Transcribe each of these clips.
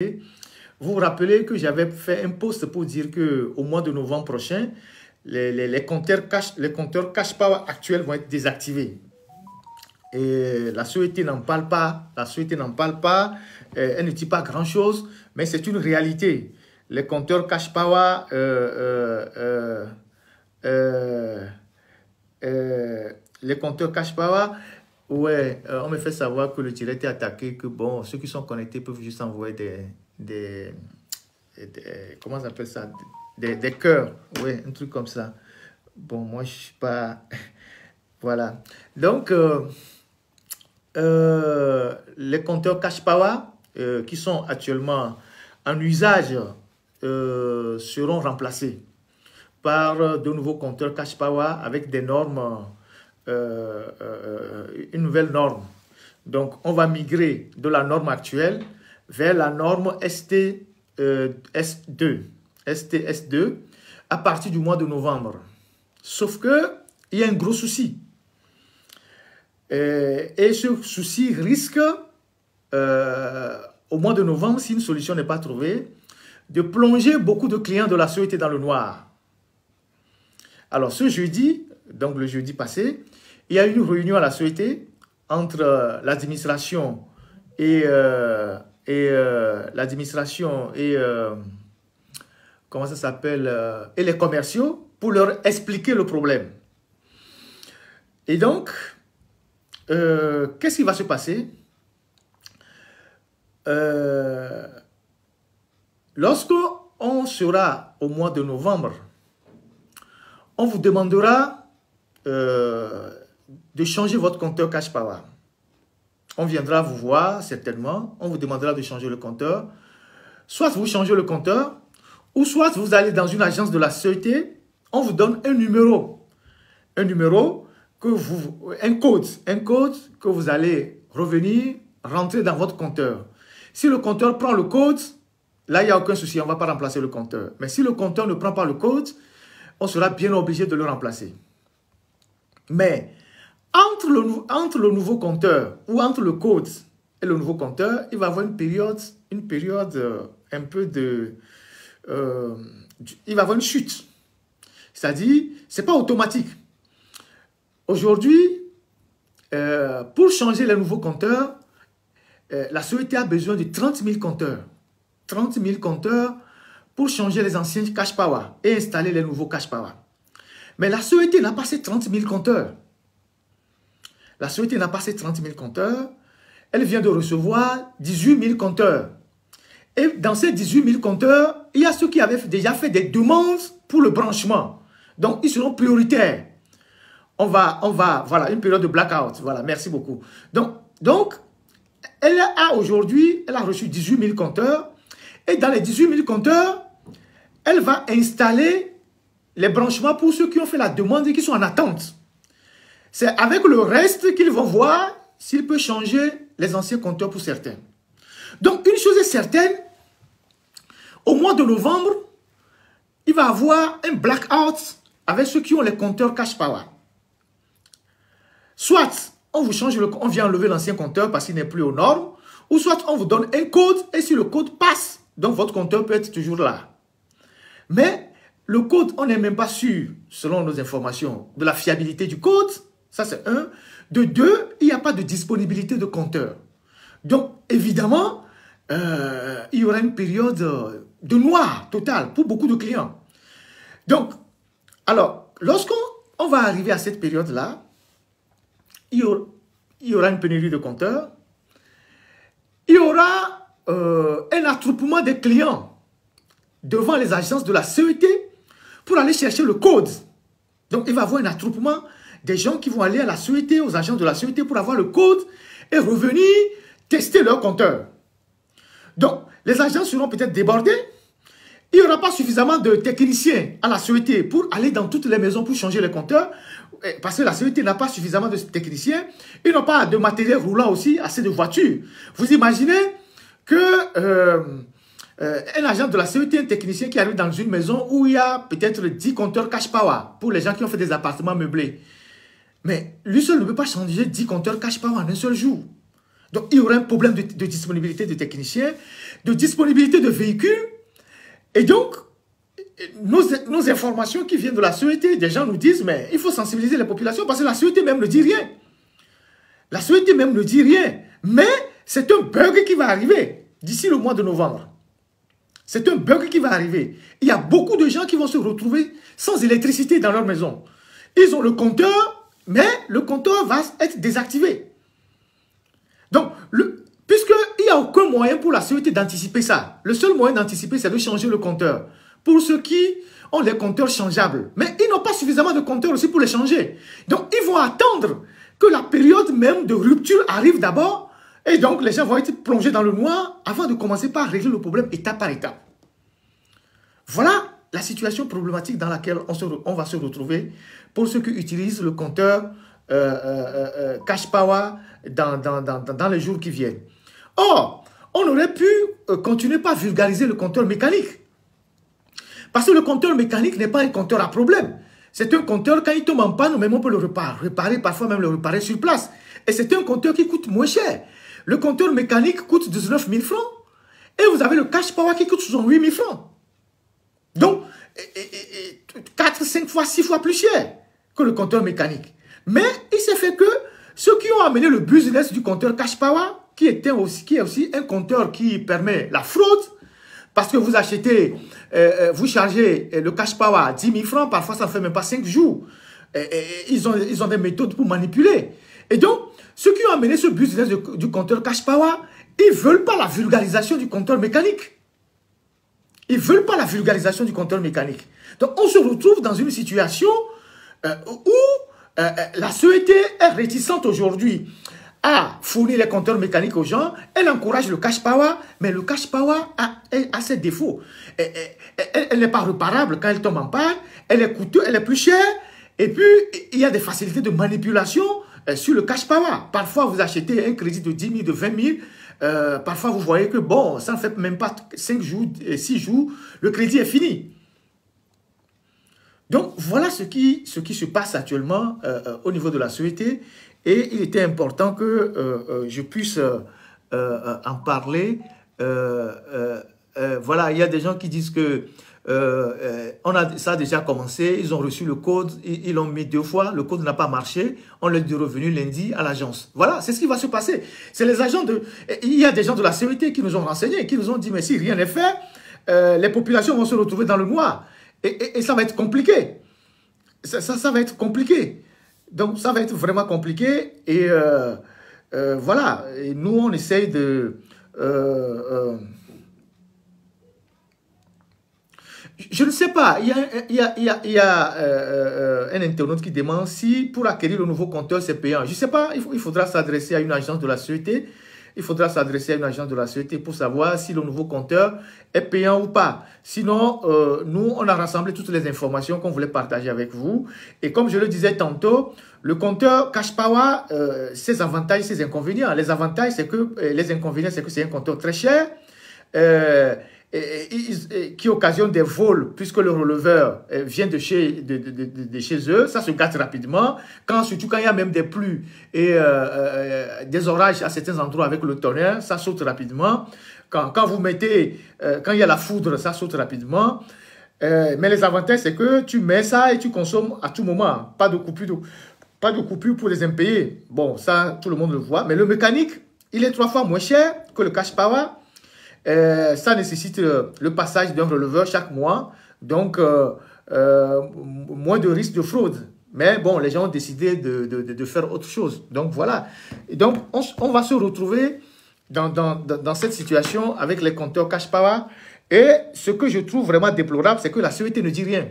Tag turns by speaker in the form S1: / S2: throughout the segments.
S1: Vous vous rappelez que j'avais fait un post pour dire qu'au mois de novembre prochain, les compteurs cash power actuels vont être désactivés. Et la société n'en parle pas. La société n'en parle pas. Elle ne dit pas grand-chose, mais c'est une réalité. Les compteurs cash power les compteurs cash power, ouais, on me fait savoir que le direct est attaqué, que bon, ceux qui sont connectés peuvent juste envoyer comment ça s'appelle ça, des cœurs, ouais, un truc comme ça. Bon, moi je suis pas, voilà. Donc, les compteurs cash power qui sont actuellement en usage seront remplacés par de nouveaux compteurs cash power avec des normes, une nouvelle norme. Donc, on va migrer de la norme actuelle vers la norme STS2 à partir du mois de novembre. Sauf que il y a un gros souci. Et ce souci risque, au mois de novembre, si une solution n'est pas trouvée, de plonger beaucoup de clients de la société dans le noir. Alors, ce jeudi, donc le jeudi passé, il y a eu une réunion à la société entre l'administration et comment ça s'appelle, et les commerciaux pour leur expliquer le problème. Et donc, qu'est-ce qui va se passer? Lorsqu'on sera au mois de novembre, on vous demandera de changer votre compteur cash power. On viendra vous voir certainement, on vous demandera de changer le compteur. Soit vous changez le compteur, ou soit vous allez dans une agence de la société, on vous donne un numéro. Un numéro, un code que vous allez revenir, rentrer dans votre compteur. Si le compteur prend le code, là il n'y a aucun souci, on ne va pas remplacer le compteur. Mais si le compteur ne prend pas le code, on sera bien obligé de le remplacer. Mais entre le nouveau compteur ou entre le code et le nouveau compteur, il va y avoir une période un peu de... il va y avoir une chute. C'est-à-dire, ce n'est pas automatique. Aujourd'hui, pour changer les nouveaux compteurs, la société a besoin de 30 000 compteurs. 30 000 compteurs pour changer les anciens cash power et installer les nouveaux cash power. Mais la société n'a pas ces 30 000 compteurs. La société n'a pas ces 30 000 compteurs. Elle vient de recevoir 18 000 compteurs. Et dans ces 18 000 compteurs, il y a ceux qui avaient déjà fait des demandes pour le branchement. Donc, ils seront prioritaires. Voilà, une période de blackout. Voilà, merci beaucoup. Donc elle a aujourd'hui, elle a reçu 18 000 compteurs. Et dans les 18 000 compteurs, elle va installer les branchements pour ceux qui ont fait la demande et qui sont en attente. C'est avec le reste qu'ils vont voir s'ils peuvent changer les anciens compteurs pour certains. Donc, une chose est certaine, au mois de novembre, il va y avoir un blackout avec ceux qui ont les compteurs cash power. Soit on vous change on vient enlever l'ancien compteur parce qu'il n'est plus aux normes, ou soit on vous donne un code et si le code passe, donc votre compteur peut être toujours là. Mais le code, on n'est même pas sûr, selon nos informations, de la fiabilité du code. Ça, c'est un. De deux, il n'y a pas de disponibilité de compteur. Donc, évidemment, il y aura une période de noir total pour beaucoup de clients. Donc, alors, lorsqu'on va arriver à cette période-là, il y aura une pénurie de compteurs. Il y aura un attroupement des clients devant les agences de la CET pour aller chercher le code. Donc, il va y avoir un attroupement des gens qui vont aller à la CET, aux agences de la CET pour avoir le code et revenir tester leur compteur. Donc, les agents seront peut-être débordés. Il n'y aura pas suffisamment de techniciens à la CET pour aller dans toutes les maisons pour changer les compteurs. Parce que la CET n'a pas suffisamment de techniciens. Ils n'ont pas de matériel roulant aussi, assez de voitures. Vous imaginez que un agent de la CET, un technicien qui arrive dans une maison où il y a peut-être 10 compteurs cash power pour les gens qui ont fait des appartements meublés. Mais lui seul ne peut pas changer 10 compteurs cash power en un seul jour. Donc, il y aurait un problème de disponibilité de techniciens, de disponibilité de véhicules. Et donc, nos informations qui viennent de la CET, des gens nous disent, mais il faut sensibiliser les populations parce que la CET même ne dit rien. La CET même ne dit rien. Mais c'est un bug qui va arriver d'ici le mois de novembre. C'est un bug qui va arriver. Il y a beaucoup de gens qui vont se retrouver sans électricité dans leur maison. Ils ont le compteur, mais le compteur va être désactivé. Donc, puisqu'il n'y a aucun moyen pour la CET d'anticiper ça, le seul moyen d'anticiper, c'est de changer le compteur. Pour ceux qui ont les compteurs changeables. Mais ils n'ont pas suffisamment de compteurs aussi pour les changer. Donc, ils vont attendre que la période même de rupture arrive d'abord. Et donc, les gens vont être plongés dans le noir avant de commencer par régler le problème étape par étape. Voilà la situation problématique dans laquelle on va se retrouver pour ceux qui utilisent le compteur Cash Power dans les jours qui viennent. Or, on aurait pu continuer par vulgariser le compteur mécanique. Parce que le compteur mécanique n'est pas un compteur à problème. C'est un compteur, quand il tombe en panne, même on peut le réparer, parfois même le réparer sur place. Et c'est un compteur qui coûte moins cher. Le compteur mécanique coûte 19 000 francs. Et vous avez le Cash Power qui coûte 68 000 francs. Donc, 4, 5 fois, 6 fois plus cher que le compteur mécanique. Mais il s'est fait que ceux qui ont amené le business du compteur Cash Power, qui est aussi un compteur qui permet la fraude, parce que vous achetez, vous chargez le Cash Power à 10 000 francs, parfois ça ne fait même pas 5 jours. Ils ont des méthodes pour manipuler. Et donc, ceux qui ont amené ce business du compteur Cash Power, ils ne veulent pas la vulgarisation du compteur mécanique. Ils ne veulent pas la vulgarisation du compteur mécanique. Donc, on se retrouve dans une situation où la CET est réticente aujourd'hui à fournir les compteurs mécaniques aux gens. Elle encourage le Cash Power, mais le Cash Power a ses défauts. Elle n'est pas réparable quand elle tombe en panne, elle est coûteuse, elle est plus chère, et puis il y a des facilités de manipulation sur le Cash Power. Parfois, vous achetez un crédit de 10 000, de 20 000, parfois vous voyez que bon, ça ne fait même pas 5 jours, 6 jours, le crédit est fini. Donc, voilà ce qui se passe actuellement au niveau de la CET. Et il était important que je puisse en parler. Voilà, il y a des gens qui disent que ça a déjà commencé. Ils ont reçu le code, ils l'ont mis 2 fois. Le code n'a pas marché. On leur est revenu lundi à l'agence. Voilà, c'est ce qui va se passer. C'est les agents de... Il y a des gens de la CET qui nous ont renseignés, qui nous ont dit, mais si rien n'est fait, les populations vont se retrouver dans le noir. Et ça va être compliqué. Ça va être compliqué. Donc, ça va être vraiment compliqué. Et voilà. Et nous, on essaye de... je ne sais pas. Il y a un internaute qui demande si pour acquérir le nouveau compteur, c'est payant. Je ne sais pas. Il faudra s'adresser à une agence de la CET. Il faudra s'adresser à une agence de la CET pour savoir si le nouveau compteur est payant ou pas. Sinon, nous, on a rassemblé toutes les informations qu'on voulait partager avec vous. Et comme je le disais tantôt, le compteur Cash Power, ses avantages, ses inconvénients. Les avantages, c'est que les inconvénients, c'est que c'est un compteur très cher qui occasionne des vols puisque le releveur vient de chez eux. Ça se gâte rapidement. Surtout quand il y a même des pluies et des orages à certains endroits avec le tonnerre, ça saute rapidement. Quand vous mettez, quand il y a la foudre, ça saute rapidement. Mais les avantages, c'est que tu mets ça et tu consommes à tout moment. Pas de coupure pour les impayés. Bon, ça, tout le monde le voit. Mais le mécanique, il est 3 fois moins cher que le Cash Power. Ça nécessite le passage d'un releveur chaque mois. Donc, moins de risque de fraude. Mais bon, les gens ont décidé de faire autre chose. Donc, voilà. Et donc, on va se retrouver dans cette situation avec les compteurs Cash Power. Et ce que je trouve vraiment déplorable, c'est que la CET ne dit rien.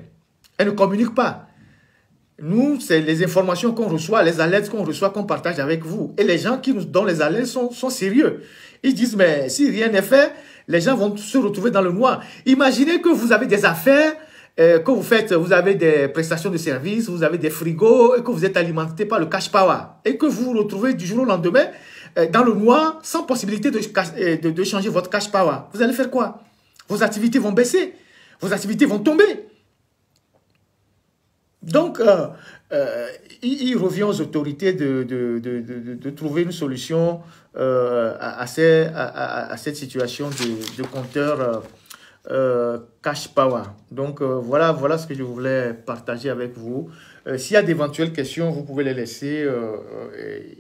S1: Elle ne communique pas. Nous, c'est les informations qu'on reçoit, les alertes qu'on reçoit, qu'on partage avec vous. Et les gens qui nous donnent les alertes sont sérieux. Ils disent, mais si rien n'est fait, les gens vont se retrouver dans le noir. Imaginez que vous avez des affaires, que vous faites, vous avez des prestations de services, vous avez des frigos, et que vous êtes alimenté par le Cash Power. Et que vous vous retrouvez du jour au lendemain dans le noir, sans possibilité de changer votre Cash Power. Vous allez faire quoi? Vos activités vont baisser, vos activités vont tomber. Donc, il revient aux autorités de trouver une solution à cette situation de compteur cash power. Donc, voilà ce que je voulais partager avec vous. S'il y a d'éventuelles questions, vous pouvez les laisser.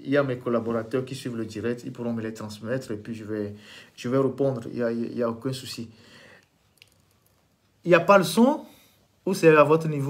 S1: Il y a mes collaborateurs qui suivent le direct, ils pourront me les transmettre et puis je vais répondre. Il y a aucun souci. Il n'y a pas le son ou c'est à votre niveau?